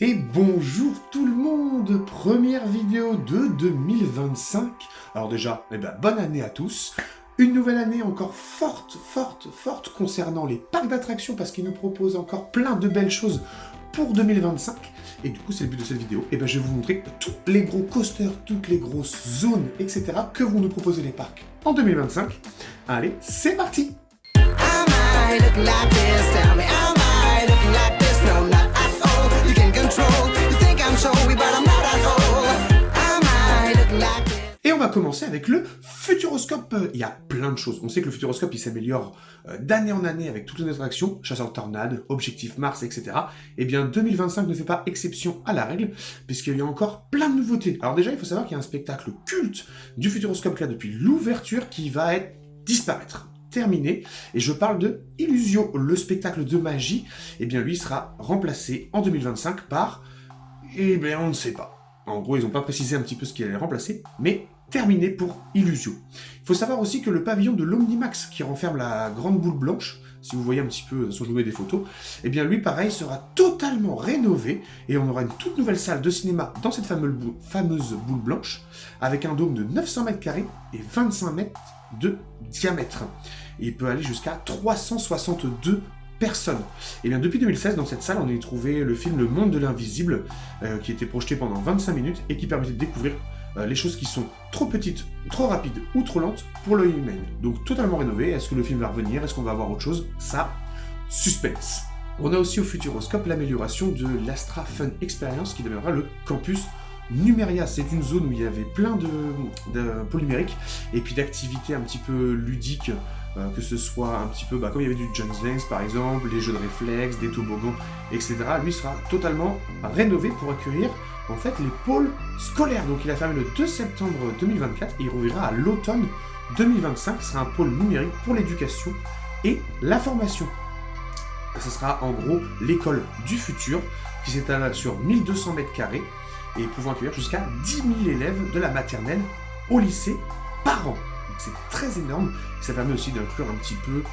Et bonjour tout le monde, première vidéo de 2025. Alors déjà, bonne année à tous. Une nouvelle année encore forte concernant les parcs d'attractions parce qu'ils nous proposent encore plein de belles choses pour 2025. Et du coup, c'est le but de cette vidéo. Et je vais vous montrer tous les gros coasters, toutes les grosses zones, etc. que vont nous proposer les parcs en 2025. Allez, c'est parti! Et on va commencer avec le Futuroscope. Il y a plein de choses. On sait que le Futuroscope, il s'améliore d'année en année avec toutes les attractions, Chasseur Tornade, Objectif Mars, etc. Et bien 2025 ne fait pas exception à la règle, puisqu'il y a encore plein de nouveautés. Alors déjà, il faut savoir qu'il y a un spectacle culte du Futuroscope là depuis l'ouverture qui va disparaître. Terminé, et je parle de Illusio, le spectacle de magie. Et bien lui sera remplacé en 2025 par... on ne sait pas. En gros, ils n'ont pas précisé un petit peu ce qu'il allait remplacer, mais terminé pour Illusio. Il faut savoir aussi que le pavillon de l'Omnimax, qui renferme la grande boule blanche, si vous voyez un petit peu, si je vous mets des photos, et bien lui, pareil, sera totalement rénové, et on aura une toute nouvelle salle de cinéma dans cette fameuse boule blanche, avec un dôme de 900 mètres carrés et 25 mètres de diamètre. Et il peut aller jusqu'à 362 personnes. Et bien depuis 2016, dans cette salle, on a trouvé le film Le Monde de l'Invisible, qui était projeté pendant 25 minutes et qui permettait de découvrir les choses qui sont trop petites, trop rapides ou trop lentes pour l'œil humain. Donc totalement rénové. Est-ce que le film va revenir? Est-ce qu'on va avoir autre chose? Ça, suspense. On a aussi au Futuroscope l'amélioration de l'Astra Fun Experience qui deviendra le campus Numeria. C'est une zone où il y avait plein de pôles numériques et puis d'activités un petit peu ludiques, que ce soit un petit peu comme il y avait du Just Dance par exemple, les jeux de réflexes, des toboggans, etc. Lui sera totalement rénové pour accueillir en fait les pôles scolaires. Donc il a fermé le 2 septembre 2024 et il rouvrira à l'automne 2025. Ce sera un pôle numérique pour l'éducation et la formation. Ce sera en gros l'école du futur qui s'étale sur 1200 mètres carrés et pouvant accueillir jusqu'à 10 000 élèves de la maternelle au lycée par an. C'est très énorme, ça permet aussi d'inclure un petit peu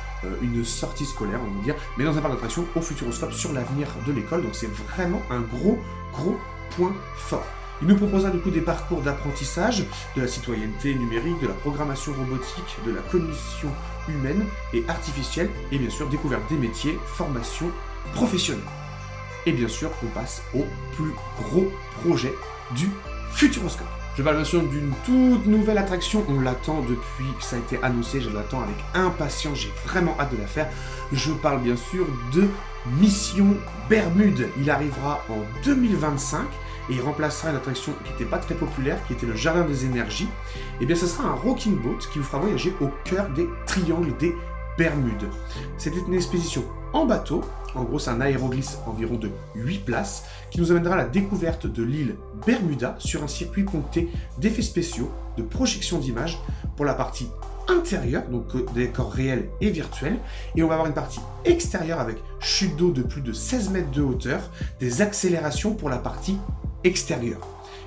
une sortie scolaire, on va dire, mais dans un parc d'attraction au Futuroscope sur l'avenir de l'école, donc c'est vraiment un gros point fort. Il nous proposera du coup des parcours d'apprentissage, de la citoyenneté numérique, de la programmation robotique, de la cognition humaine et artificielle, et bien sûr découverte des métiers, formation professionnelle. Et bien sûr, on passe au plus gros projet du Futuroscope. Je parle bien sûr d'une toute nouvelle attraction, on l'attend depuis que ça a été annoncé, je l'attends avec impatience, j'ai vraiment hâte de la faire. Je parle bien sûr de Mission Bermude. Il arrivera en 2025 et il remplacera une attraction qui n'était pas très populaire, qui était le Jardin des Énergies. Et bien ce sera un rocking boat qui vous fera voyager au cœur des triangles des Bermudes. C'était une expédition en bateau, en gros c'est un aéroglisse environ de 8 places, qui nous amènera à la découverte de l'île Bermuda sur un circuit poncté d'effets spéciaux, de projection d'images pour la partie intérieure, donc des décors réels et virtuels, et on va avoir une partie extérieure avec chute d'eau de plus de 16 mètres de hauteur, des accélérations pour la partie extérieure.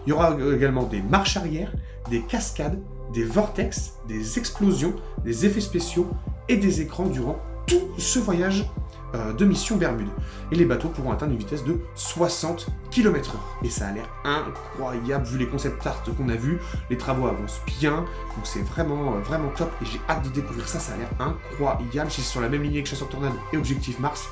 Il y aura également des marches arrière, des cascades, des vortex, des explosions, des effets spéciaux et des écrans durant tout ce voyage de Mission Bermude. Et les bateaux pourront atteindre une vitesse de 60 km/h. Et ça a l'air incroyable vu les concept art qu'on a vus. Les travaux avancent bien, donc c'est vraiment top et j'ai hâte de découvrir ça, ça a l'air incroyable. Si c'est sur la même lignée que Chasseur Tornade et Objectif Mars,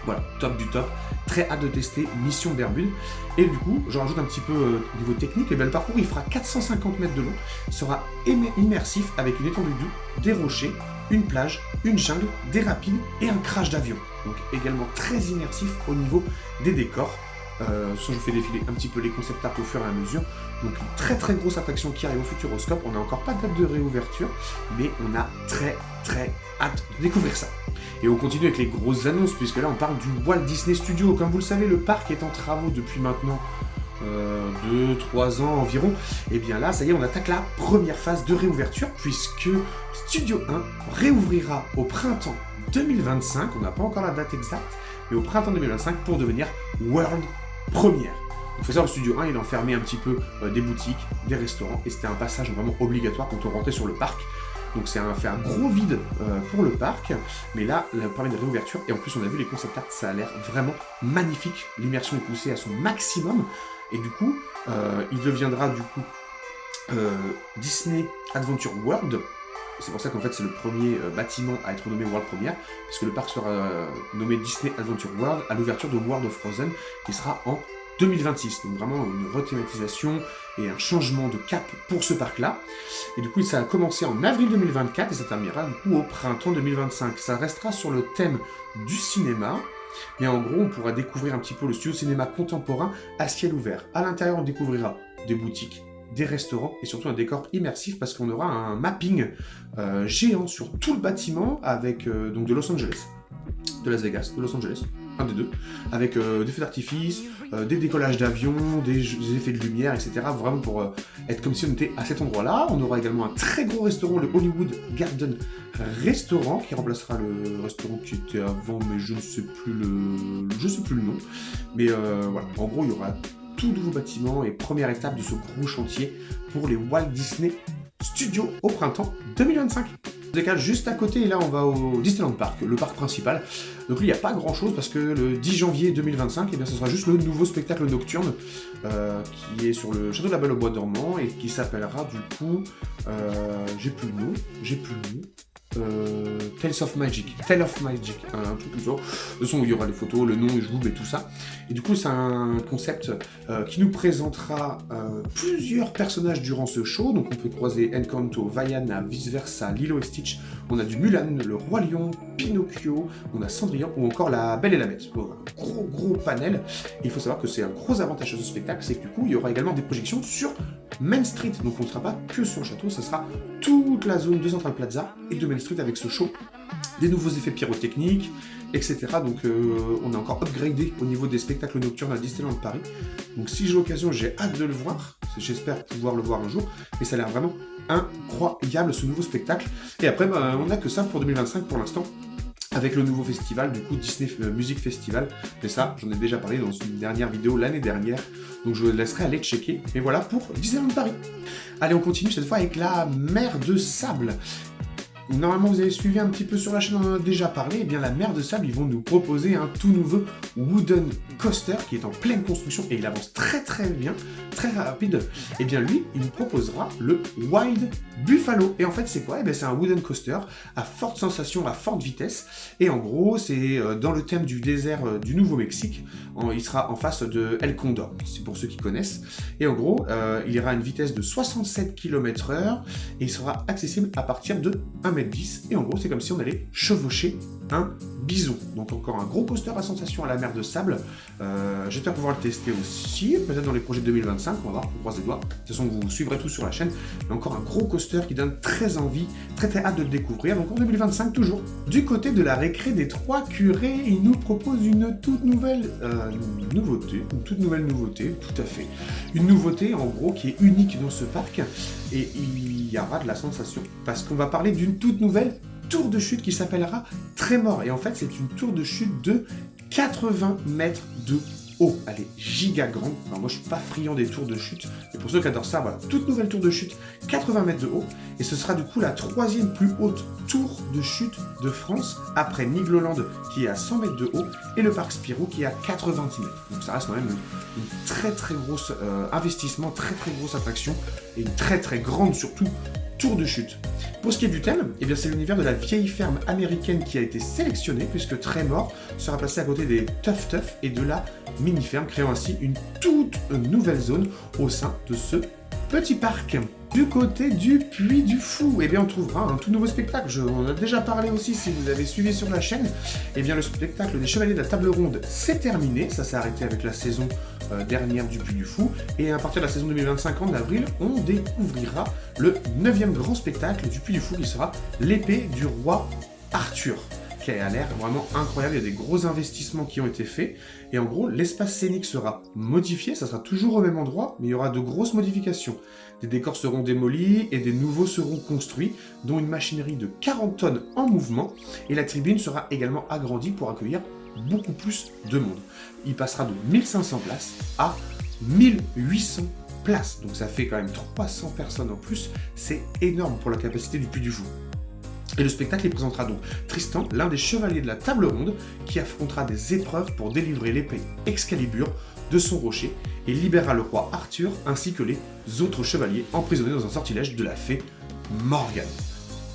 voilà, top du top. Très hâte de tester Mission Bermude. Et du coup, je rajoute un petit peu au niveau technique, et le parcours il fera 450 mètres de long, sera immersif avec une étendue d'eau, des rochers, une plage, une jungle, des rapides et un crash d'avion. Donc également très immersif au niveau des décors. Je vous fais défiler un petit peu les concept art au fur et à mesure. Donc une très grosse attraction qui arrive au Futuroscope. On n'a encore pas de date de réouverture, mais on a très hâte de découvrir ça. Et on continue avec les grosses annonces, puisque là on parle du Walt Disney Studio. Comme vous le savez, le parc est en travaux depuis maintenant 2-3 ans environ. Et bien là, ça y est, on attaque la première phase de réouverture, puisque Studio 1 réouvrira au printemps 2025. On n'a pas encore la date exacte, mais au printemps 2025 pour devenir World Première. Il faut savoir, le Studio 1, il enfermait un petit peu des boutiques, des restaurants, et c'était un passage vraiment obligatoire quand on rentrait sur le parc. Donc c'est fait un gros vide pour le parc, mais là, le permet de réouverture, et en plus on a vu les concept art, ça a l'air vraiment magnifique, l'immersion est poussée à son maximum, et du coup, il deviendra du coup Disney Adventure World. C'est pour ça qu'en fait c'est le premier bâtiment à être nommé World Premiere, puisque le parc sera nommé Disney Adventure World à l'ouverture de World of Frozen, qui sera en 2026. Donc vraiment une rethématisation et un changement de cap pour ce parc-là. Et du coup ça a commencé en avril 2024 et ça terminera du coup au printemps 2025. Ça restera sur le thème du cinéma. Mais en gros, on pourra découvrir un petit peu le studio cinéma contemporain à ciel ouvert. À l'intérieur, on découvrira des boutiques, des restaurants et surtout un décor immersif parce qu'on aura un mapping géant sur tout le bâtiment avec donc de Los Angeles, de Las Vegas, de Los Angeles, un des deux, avec des feux d'artifice, des décollages d'avions, des effets de lumière, etc. Vraiment pour être comme si on était à cet endroit-là. On aura également un très gros restaurant, le Hollywood Garden Restaurant, qui remplacera le restaurant qui était avant, mais je ne sais plus le nom. Mais voilà, en gros, il y aura tout nouveau bâtiment et première étape de ce gros chantier pour les Walt Disney Studios au printemps 2025. On décale juste à côté et là on va au Disneyland Park, le parc principal. Donc lui il n'y a pas grand chose parce que le 10 janvier 2025, eh bien, ce sera juste le nouveau spectacle nocturne qui est sur le château de la Belle au Bois dormant et qui s'appellera du coup, j'ai plus le nom. Tales of Magic, un truc comme ça. De toute façon, il y aura les photos, le nom, les joues et tout ça. Et du coup, c'est un concept qui nous présentera plusieurs personnages durant ce show. Donc, on peut croiser Encanto, Vaiana, vice-versa, Lilo et Stitch. On a du Mulan, le Roi Lion, Pinocchio, on a Cendrillon ou encore la Belle et la Bête. Donc, un gros panel. Et il faut savoir que c'est un gros avantage de ce spectacle, c'est que du coup, il y aura également des projections sur Main Street. Donc, on ne sera pas que sur le château, ça sera toute la zone de Central Plaza et de Main Street avec ce show, des nouveaux effets pyrotechniques, etc. Donc on a encore upgradé au niveau des spectacles nocturnes à Disneyland Paris. Donc si j'ai l'occasion, j'ai hâte de le voir. J'espère pouvoir le voir un jour. Mais ça a l'air vraiment incroyable ce nouveau spectacle. Et après, on n'a que ça pour 2025 pour l'instant. Avec le nouveau festival, du coup Disney Music Festival. Mais ça, j'en ai déjà parlé dans une dernière vidéo l'année dernière. Donc je vous laisserai aller checker. Et voilà pour Disneyland Paris. Allez, on continue cette fois avec la mer de sable. Normalement, vous avez suivi un petit peu sur la chaîne, on en a déjà parlé. Eh bien, la mer de sable, ils vont nous proposer un tout nouveau wooden coaster qui est en pleine construction et il avance très bien, très rapide. Eh bien, lui, il nous proposera le Wild Buffalo. Et en fait, c'est quoi? Eh bien, c'est un wooden coaster à forte sensation, à forte vitesse. Et en gros, c'est dans le thème du désert du Nouveau-Mexique. Il sera en face de El Condor, c'est pour ceux qui connaissent. Et en gros, il ira à une vitesse de 67 km/h et il sera accessible à partir de 1,10 m. Et en gros, c'est comme si on allait chevaucher un bison. Donc encore un gros coaster à sensation à la mer de sable. J'espère pouvoir le tester aussi, peut-être dans les projets de 2025, on va voir, on croise les doigts. De toute façon, vous suivrez tout sur la chaîne. Mais encore un gros coaster qui donne très envie, très hâte de le découvrir. Donc en 2025 toujours. Du côté de la récré des Trois Curés, il nous propose une toute nouvelle nouveauté, tout à fait. Une nouveauté en gros qui est unique dans ce parc et il y aura de la sensation parce qu'on va parler d'une toute nouvelle tour de chute qui s'appellera Tremor. Et en fait, c'est une tour de chute de 80 mètres de haut. Elle est giga grande. Alors moi, je suis pas friand des tours de chute. Mais pour ceux qui adorent ça, voilà, toute nouvelle tour de chute, 80 mètres de haut. Et ce sera du coup la troisième plus haute tour de chute de France, après Nigloland qui est à 100 mètres de haut et le parc Spirou qui est à 90 mètres. Donc ça reste quand même une très grosse investissement, très grosse attraction et une très grande surtout tour de chute. Pour ce qui est du thème, eh bien c'est l'univers de la vieille ferme américaine qui a été sélectionné puisque Tremor sera placé à côté des Tuff et de la mini-ferme, créant ainsi une toute nouvelle zone au sein de ce petit parc. Du côté du Puy du Fou, eh bien on trouvera un tout nouveau spectacle. On en a déjà parlé aussi si vous avez suivi sur la chaîne. Eh bien le spectacle des Chevaliers de la Table Ronde s'est terminé. Ça s'est arrêté avec la saison dernière du Puy du Fou. Et à partir de la saison 2025 en avril, on découvrira le 9e grand spectacle du Puy du Fou qui sera l'épée du roi Arthur, qui a l'air vraiment incroyable. Il y a des gros investissements qui ont été faits. Et en gros, l'espace scénique sera modifié. Ça sera toujours au même endroit, mais il y aura de grosses modifications. Des décors seront démolis et des nouveaux seront construits, dont une machinerie de 40 tonnes en mouvement. Et la tribune sera également agrandie pour accueillir beaucoup plus de monde. Il passera de 1500 places à 1800 places. Donc ça fait quand même 300 personnes en plus. C'est énorme pour la capacité du Puy du Fou. Et le spectacle, il présentera donc Tristan, l'un des chevaliers de la table ronde, qui affrontera des épreuves pour délivrer l'épée Excalibur de son rocher et libérera le roi Arthur ainsi que les autres chevaliers emprisonnés dans un sortilège de la fée Morgane.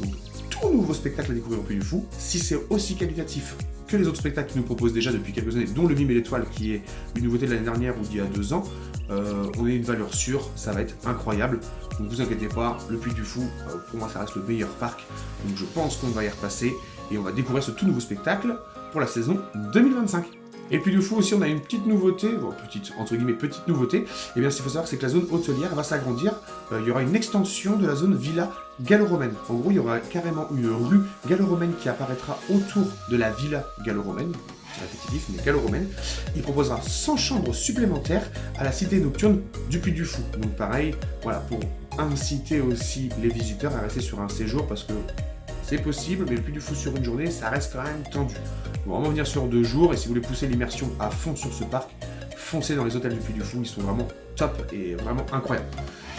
Donc, tout nouveau spectacle à découvrir au Puy du Fou. Si c'est aussi qualitatif que les autres spectacles qu'ils nous proposent déjà depuis quelques années, dont le Mime et l'étoile qui est une nouveauté de l'année dernière ou d'il y a 2 ans, on est une valeur sûre, ça va être incroyable. Donc vous inquiétez pas, le Puy du Fou, pour moi ça reste le meilleur parc, donc je pense qu'on va y repasser et on va découvrir ce tout nouveau spectacle pour la saison 2025. Et puis du Fou aussi, on a une petite nouveauté, bon, petite nouveauté, et bien ce qu'il faut savoir, c'est que la zone hôtelière va s'agrandir, il y aura une extension de la zone villa gallo-romaine. En gros, il y aura carrément une rue gallo-romaine qui apparaîtra autour de la villa gallo-romaine, répétitif, mais gallo-romaine. Il proposera 100 chambres supplémentaires à la cité nocturne du Puy du Fou. Donc pareil, voilà, pour inciter aussi les visiteurs à rester sur un séjour, parce que c'est possible, mais le Puy du Fou sur une journée, ça reste quand même tendu. On va vraiment venir sur 2 jours, et si vous voulez pousser l'immersion à fond sur ce parc, foncez dans les hôtels du Puy du Fou, ils sont vraiment top et vraiment incroyables.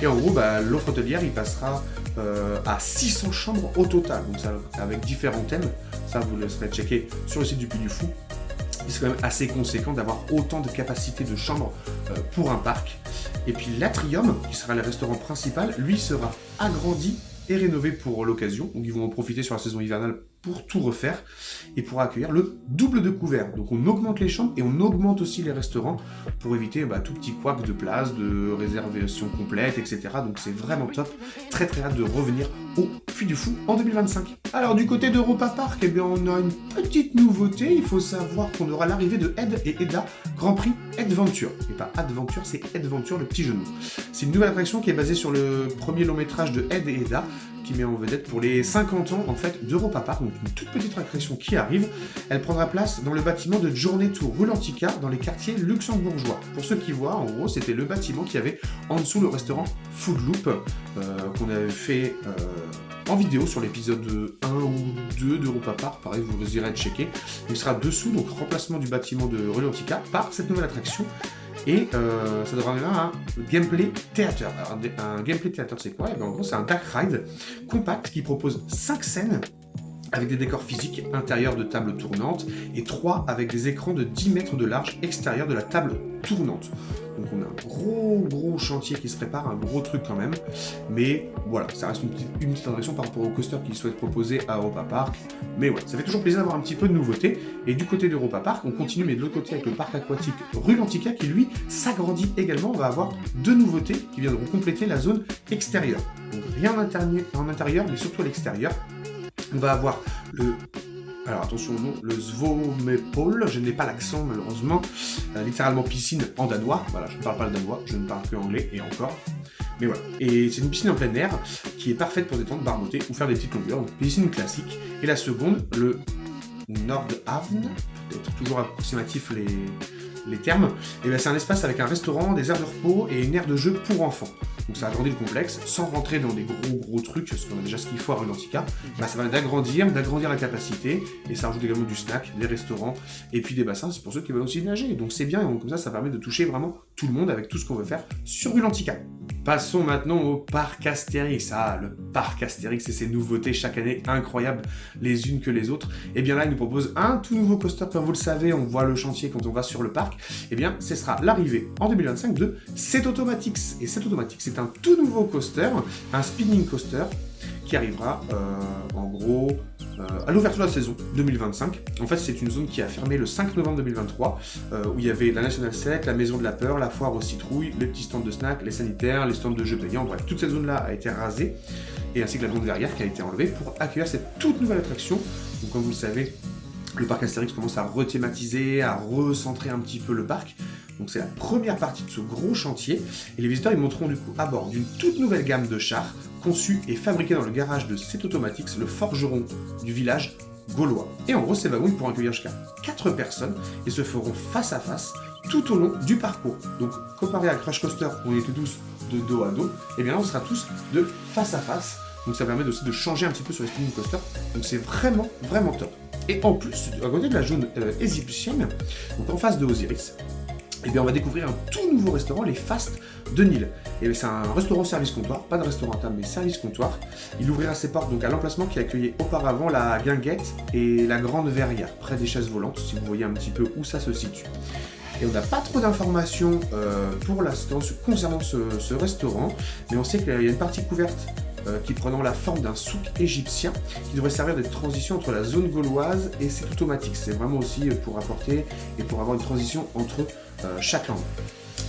Et en gros, l'offre hôtelière, il passera à 600 chambres au total, donc ça, avec différents thèmes, ça vous le laisserez checker sur le site du Puy du Fou. C'est quand même assez conséquent d'avoir autant de capacité de chambres pour un parc. Et puis l'Atrium, qui sera le restaurant principal, lui sera agrandi et rénové pour l'occasion. Donc ils vont en profiter sur la saison hivernale pour tout refaire et pour accueillir le double de couverts. Donc on augmente les chambres et on augmente aussi les restaurants pour éviter tout petit couac de place, de réservation complète, etc. Donc c'est vraiment top. Très très hâte de revenir au Puy du Fou en 2025. Alors du côté d'Europa Park, eh bien, on a une petite nouveauté. Il faut savoir qu'on aura l'arrivée de Ed et Edda, Grand Prix Edventure. Et pas Adventure, c'est Edventure, le petit jeu de mots. C'est une nouvelle attraction qui est basée sur le premier long métrage de Ed et Edda, qui met en vedette pour les 50 ans en fait d'Europa Park, donc une toute petite attraction qui arrive. Elle prendra place dans le bâtiment de Journey Tour rue Lantica dans les quartiers luxembourgeois. Pour ceux qui voient, en gros, c'était le bâtiment qui avait en dessous le restaurant Food Loop qu'on avait fait en vidéo sur l'épisode 1 ou 2 d'Europa Park. Pareil, vous irez checker. Il sera dessous, donc remplacement du bâtiment de rue Lantica par cette nouvelle attraction. Et ça devra venir un gameplay theater. Alors, un gameplay theater, c'est quoi? En gros, c'est un dark ride compact qui propose 5 scènes avec des décors physiques intérieurs de tables tournantes et 3 avec des écrans de 10 mètres de large extérieurs de la table tournante. Donc on a un gros chantier qui se prépare, un gros truc quand même, mais voilà, ça reste une petite attraction par rapport aux coasters qu'ils souhaitent proposer à Europa Park, mais voilà, ça fait toujours plaisir d'avoir un petit peu de nouveauté. Et du côté d'Europa Park, on continue, mais de l'autre côté avec le parc aquatique rue Lantica qui lui s'agrandit également. On va avoir 2 nouveautés qui viendront compléter la zone extérieure. Donc rien en intérieur, mais surtout à l'extérieur. On va avoir alors attention au nom, le Svomepol, je n'ai pas l'accent malheureusement, littéralement piscine en danois, voilà, je ne parle pas le danois, je ne parle que anglais et encore, mais voilà. Et c'est une piscine en plein air qui est parfaite pour détendre, barboter ou faire des petites longueurs, donc piscine classique. Et la seconde, le Nordhavn, peut-être toujours approximatif les termes, et bien c'est un espace avec un restaurant, des aires de repos et une aire de jeu pour enfants. Donc ça agrandit le complexe, sans rentrer dans des gros trucs, parce qu'on a déjà ce qu'il faut à rue Lantica. Ça va d'agrandir la capacité, et ça rajoute également du snack, des restaurants, et puis des bassins, c'est pour ceux qui veulent aussi nager. Donc c'est bien, et comme ça permet de toucher vraiment tout le monde avec tout ce qu'on veut faire sur rue Lantica. Passons maintenant au parc Astérix. Ah, le parc Astérix et ses nouveautés chaque année incroyables les unes que les autres. Et bien là, il nous propose un tout nouveau coaster, comme vous le savez, on voit le chantier quand on va sur le parc. Et bien, ce sera l'arrivée en 2025 de Set Automatix. Et Set Automatix, c'est un tout nouveau coaster, un spinning coaster, qui arrivera en gros à l'ouverture de la saison 2025. En fait, c'est une zone qui a fermé le 5 novembre 2023, où il y avait la National 7, la Maison de la Peur, la foire aux citrouilles, les petits stands de snacks, les sanitaires, les stands de jeux payants, bref, toute cette zone-là a été rasée, et ainsi que la grande verrière qui a été enlevée pour accueillir cette toute nouvelle attraction. Donc comme vous le savez, le parc Astérix commence à rethématiser, à recentrer un petit peu le parc. Donc c'est la première partie de ce gros chantier, et les visiteurs ils monteront du coup à bord d'une toute nouvelle gamme de chars, conçus et fabriqués dans le garage de Set Automatix, le forgeron du village gaulois. Et en gros, ces wagons ils pourront accueillir jusqu'à 4 personnes, et se feront face à face tout au long du parcours. Donc comparé à Crash Coaster, où on était tous de dos à dos, et bien là on sera tous de face à face. Donc ça permet aussi de changer un petit peu sur les spinning coasters, donc c'est vraiment top. Et en plus, à côté de la zone égyptienne, donc en face de Osiris, eh bien on va découvrir un tout nouveau restaurant, les Fast de Nîmes. Et c'est un restaurant service comptoir, pas de restaurant à table, mais service comptoir. Il ouvrira ses portes donc à l'emplacement qui accueillait auparavant la Guinguette et la Grande Verrière, près des chaises volantes, si vous voyez un petit peu où ça se situe. Et on n'a pas trop d'informations pour l'instant concernant ce restaurant, mais on sait qu'il y a une partie couverte qui prenant la forme d'un souk égyptien qui devrait servir de transition entre la zone gauloise et c'est automatique. C'est vraiment aussi pour apporter et pour avoir une transition entre chaque langue.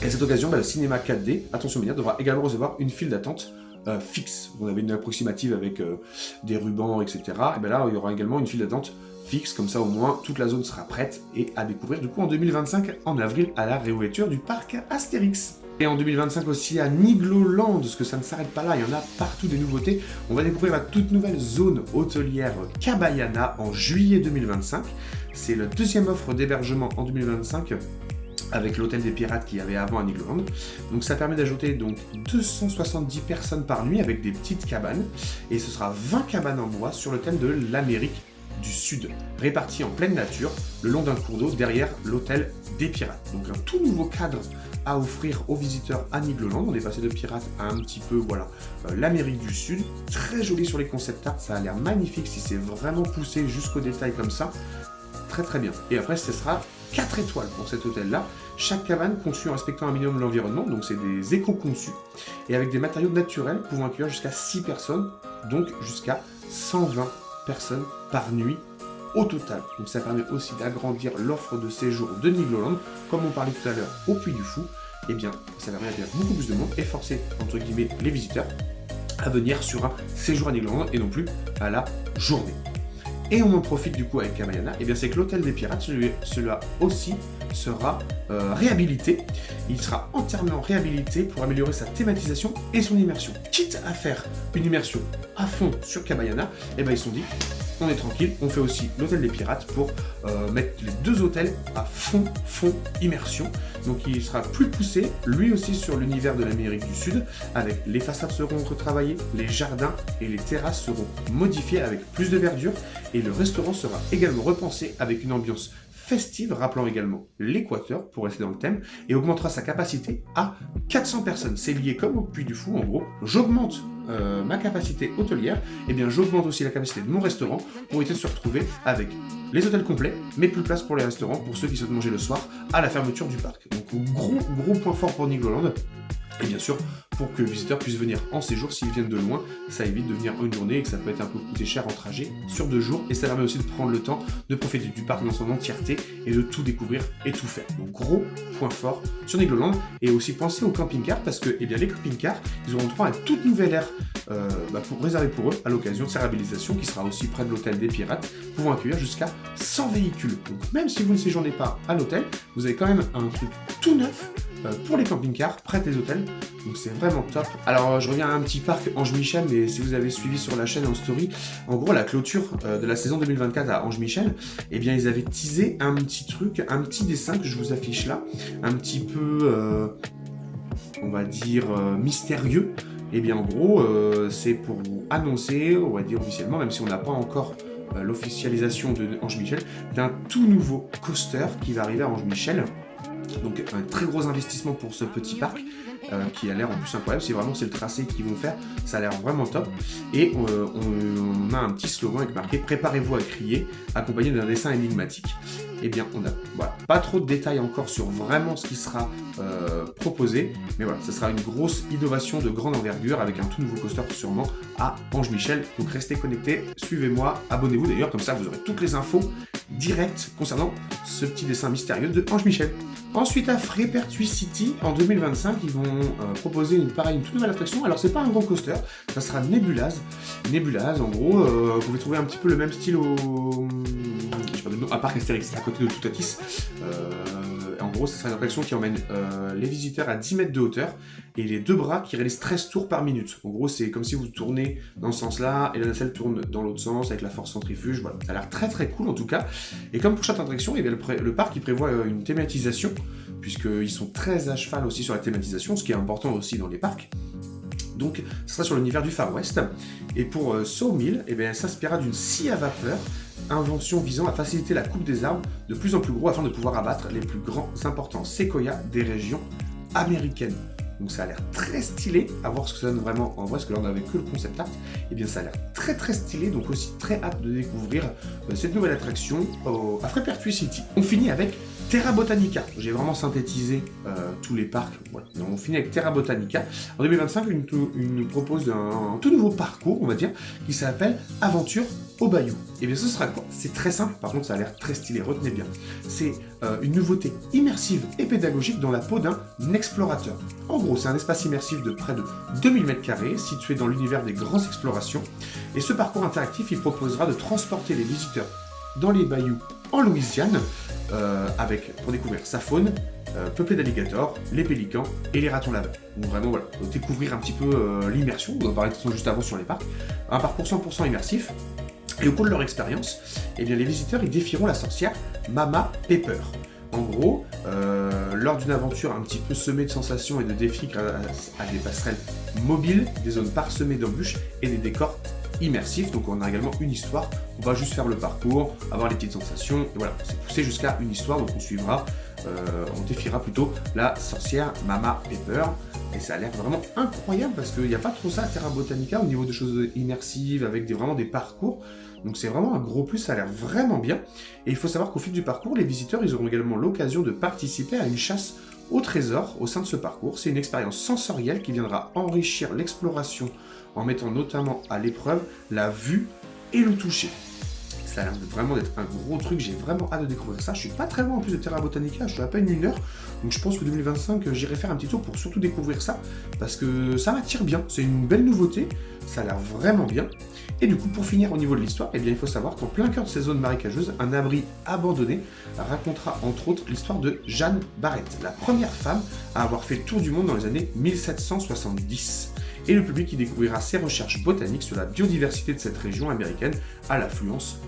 Et à cette occasion, le cinéma 4D, attention bien, devra également recevoir une file d'attente fixe. On avait une approximative avec des rubans, etc. Et bien là, il y aura également une file d'attente fixe, comme ça au moins toute la zone sera prête et à découvrir du coup en 2025, en avril, à la réouverture du parc Astérix. Et en 2025 aussi à Nigloland, parce que ça ne s'arrête pas là, il y en a partout des nouveautés. On va découvrir la toute nouvelle zone hôtelière Cabayana en juillet 2025. C'est la deuxième offre d'hébergement en 2025 avec l'hôtel des pirates qu'il y avait avant à Nigloland. Donc ça permet d'ajouter donc 270 personnes par nuit avec des petites cabanes. Et ce sera 20 cabanes en bois sur le thème de l'Amérique du Sud, réparties en pleine nature, le long d'un cours d'eau derrière l'hôtel des pirates. Donc un tout nouveau cadre à offrir aux visiteurs à Nigloland. On est passé de pirates à un petit peu, voilà, l'Amérique du Sud. Très joli sur les concept art, ça a l'air magnifique si c'est vraiment poussé jusqu'au détail comme ça. Très très bien. Et après, ce sera 4 étoiles pour cet hôtel-là. Chaque cabane conçue en respectant un minimum l'environnement, donc c'est des éco-conçus, et avec des matériaux naturels pouvant accueillir jusqu'à 6 personnes, donc jusqu'à 120 personnes par nuit au total. Donc ça permet aussi d'agrandir l'offre de séjour de Nigloland, comme on parlait tout à l'heure au Puy du Fou. Eh bien, ça permet d'accueillir beaucoup plus de monde et forcer, entre guillemets, les visiteurs à venir sur un séjour à Nigloland et non plus à la journée. Et on en profite du coup avec Cabayana, et bien c'est que l'hôtel des pirates, celui-là aussi sera réhabilité. Il sera entièrement réhabilité pour améliorer sa thématisation et son immersion. Quitte à faire une immersion à fond sur Cabayana, et bien ils se sont dit, on est tranquille, on fait aussi l'hôtel des pirates pour mettre les deux hôtels à fond immersion. Donc il sera plus poussé, lui aussi sur l'univers de l'Amérique du Sud, avec les façades seront retravaillées, les jardins et les terrasses seront modifiés avec plus de verdure, et le restaurant sera également repensé avec une ambiance festive, rappelant également l'Équateur, pour rester dans le thème, et augmentera sa capacité à 400 personnes. C'est lié comme au Puy du Fou, en gros. J'augmente ma capacité hôtelière, et bien j'augmente aussi la capacité de mon restaurant pour éviter de se retrouver avec les hôtels complets, mais plus de place pour les restaurants, pour ceux qui souhaitent manger le soir à la fermeture du parc. Donc gros point fort pour Nigloland. Et bien sûr, pour que le visiteur puisse venir en séjour s'ils viennent de loin, ça évite de venir une journée et que ça peut être un peu coûter cher en trajet sur 2 jours. Et ça permet aussi de prendre le temps de profiter du parc dans son entièreté et de tout découvrir et tout faire. Donc gros point fort sur Nigloland. Et aussi penser aux camping-cars parce que les camping-cars, ils auront droit à une toute nouvelle aire réservée pour eux à l'occasion de sa réhabilitation qui sera aussi près de l'hôtel des pirates, pouvant accueillir jusqu'à 100 véhicules. Donc même si vous ne séjournez pas à l'hôtel, vous avez quand même un truc tout neuf pour les camping-cars, près des hôtels, donc c'est vraiment top. Alors je reviens à un petit parc Ange-Michel, mais si vous avez suivi sur la chaîne en story, en gros la clôture de la saison 2024 à Ange-Michel, eh bien ils avaient teasé un petit truc, un petit dessin que je vous affiche là, un petit peu, on va dire, mystérieux. Eh bien en gros, c'est pour vous annoncer, on va dire officiellement, même si on n'a pas encore l'officialisation de Ange-Michel, d'un tout nouveau coaster qui va arriver à Ange-Michel. Donc un très gros investissement pour ce petit parc qui a l'air en plus incroyable. C'est le tracé qu'ils vont faire, ça a l'air vraiment top. Et on a un petit slogan avec marqué « Préparez-vous à crier », accompagné d'un dessin énigmatique. Eh bien, on n'a pas trop de détails encore sur vraiment ce qui sera proposé, mais voilà, ça sera une grosse innovation de grande envergure avec un tout nouveau coaster sûrement à Ange-Michel. Donc restez connectés, suivez-moi, abonnez-vous d'ailleurs, comme ça vous aurez toutes les infos directes concernant ce petit dessin mystérieux de Ange-Michel. Ensuite, à Frépertuis City, en 2025, ils vont proposer une toute nouvelle attraction. Alors, c'est pas un grand coaster, ça sera Nebulaz. Nebulaz, en gros, vous pouvez trouver un petit peu le même style à Parc Astérix, à côté de Toutatis. En gros, ce sera une attraction qui emmène les visiteurs à 10 mètres de hauteur et les deux bras qui réalisent 13 tours par minute. En gros, c'est comme si vous tournez dans ce sens-là et la nacelle tourne dans l'autre sens avec la force centrifuge. Voilà, ça a l'air très très cool en tout cas. Et comme pour chaque attraction, eh bien, le parc il prévoit une thématisation, puisqu'ils sont très à cheval aussi sur la thématisation, ce qui est important aussi dans les parcs. Donc, ce sera sur l'univers du Far West. Et pour Sawmill, eh bien, elle s'inspirera d'une scie à vapeur invention visant à faciliter la coupe des arbres de plus en plus gros afin de pouvoir abattre les plus grands importants séquoias des régions américaines. Donc ça a l'air très stylé, à voir ce que ça donne vraiment en vrai, parce que là on n'avait que le concept art, et bien ça a l'air très très stylé, donc aussi très hâte de découvrir cette nouvelle attraction à Freepertuis City. On finit avec Terra Botanica. J'ai vraiment synthétisé tous les parcs. Voilà. On finit avec Terra Botanica. En 2025, il nous propose un tout nouveau parcours, on va dire, qui s'appelle Aventure au Bayou. Et bien ce sera quoi? C'est très simple, par contre ça a l'air très stylé, retenez bien. C'est une nouveauté immersive et pédagogique dans la peau d'un explorateur. En gros, c'est un espace immersif de près de 2000 m² situé dans l'univers des grandes explorations. Et ce parcours interactif, il proposera de transporter les visiteurs dans les bayous en Louisiane, pour découvrir sa faune, peuplée d'alligators, les pélicans et les ratons laveurs. Donc vraiment, voilà, découvrir un petit peu l'immersion, on en parlait juste avant sur les parcs. Un parcours 100% immersif. Et au cours de leur expérience, eh bien, les visiteurs ils défieront la sorcière Mama Pepper. En gros, lors d'une aventure un petit peu semée de sensations et de défis grâce à des passerelles mobiles, des zones parsemées d'embûches et des décors immersif, donc on a également une histoire, on va juste faire le parcours, avoir les petites sensations, et voilà, c'est poussé jusqu'à une histoire, donc on suivra, on défiera plutôt la sorcière Mama Pepper, et ça a l'air vraiment incroyable, parce qu'il n'y a pas trop ça à Terra Botanica, au niveau des choses immersives, avec vraiment des parcours, donc c'est vraiment un gros plus, ça a l'air vraiment bien, et il faut savoir qu'au fil du parcours, les visiteurs, ils auront également l'occasion de participer à une chasse au trésor au sein de ce parcours. C'est une expérience sensorielle qui viendra enrichir l'exploration en mettant notamment à l'épreuve la vue et le toucher. Ça a l'air vraiment d'être un gros truc, j'ai vraiment hâte de découvrir ça. Je suis pas très loin en plus de Terra Botanica, je suis à peine 1 heure, donc je pense que 2025 j'irai faire un petit tour pour surtout découvrir ça, parce que ça m'attire bien, c'est une belle nouveauté, ça a l'air vraiment bien. Et du coup, pour finir au niveau de l'histoire, eh bien, il faut savoir qu'en plein cœur de ces zones marécageuses, un abri abandonné racontera entre autres l'histoire de Jeanne Barrett, la première femme à avoir fait le tour du monde dans les années 1770. Et le public y découvrira ses recherches botaniques sur la biodiversité de cette région américaine à l'affluence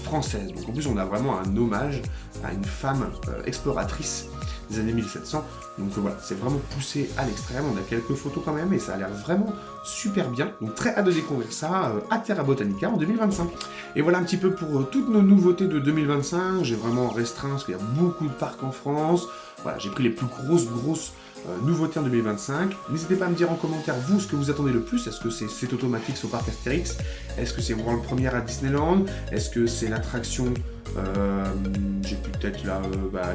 française. Donc en plus, on a vraiment un hommage à une femme exploratrice des années 1700. Donc voilà, c'est vraiment poussé à l'extrême. On a quelques photos quand même et ça a l'air vraiment super bien. Donc très hâte de découvrir ça à Terra Botanica en 2025. Et voilà un petit peu pour toutes nos nouveautés de 2025. J'ai vraiment restreint parce qu'il y a beaucoup de parcs en France. Voilà, j'ai pris les plus grosses nouveautés en 2025. N'hésitez pas à me dire en commentaire, vous, ce que vous attendez le plus. Est-ce que c'est Automatix au parc Astérix? Est-ce que c'est World Premiere à Disneyland? Est-ce que c'est l'attraction, j'ai peut-être là,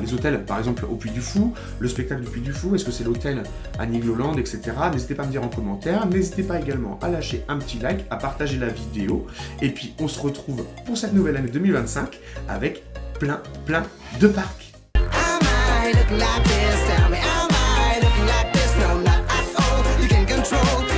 les hôtels, par exemple, au Puy du Fou, le spectacle du Puy du Fou, est-ce que c'est l'hôtel à Nigloland, etc. N'hésitez pas à me dire en commentaire. N'hésitez pas également à lâcher un petit like, à partager la vidéo. Et puis, on se retrouve pour cette nouvelle année 2025 avec plein de parcs.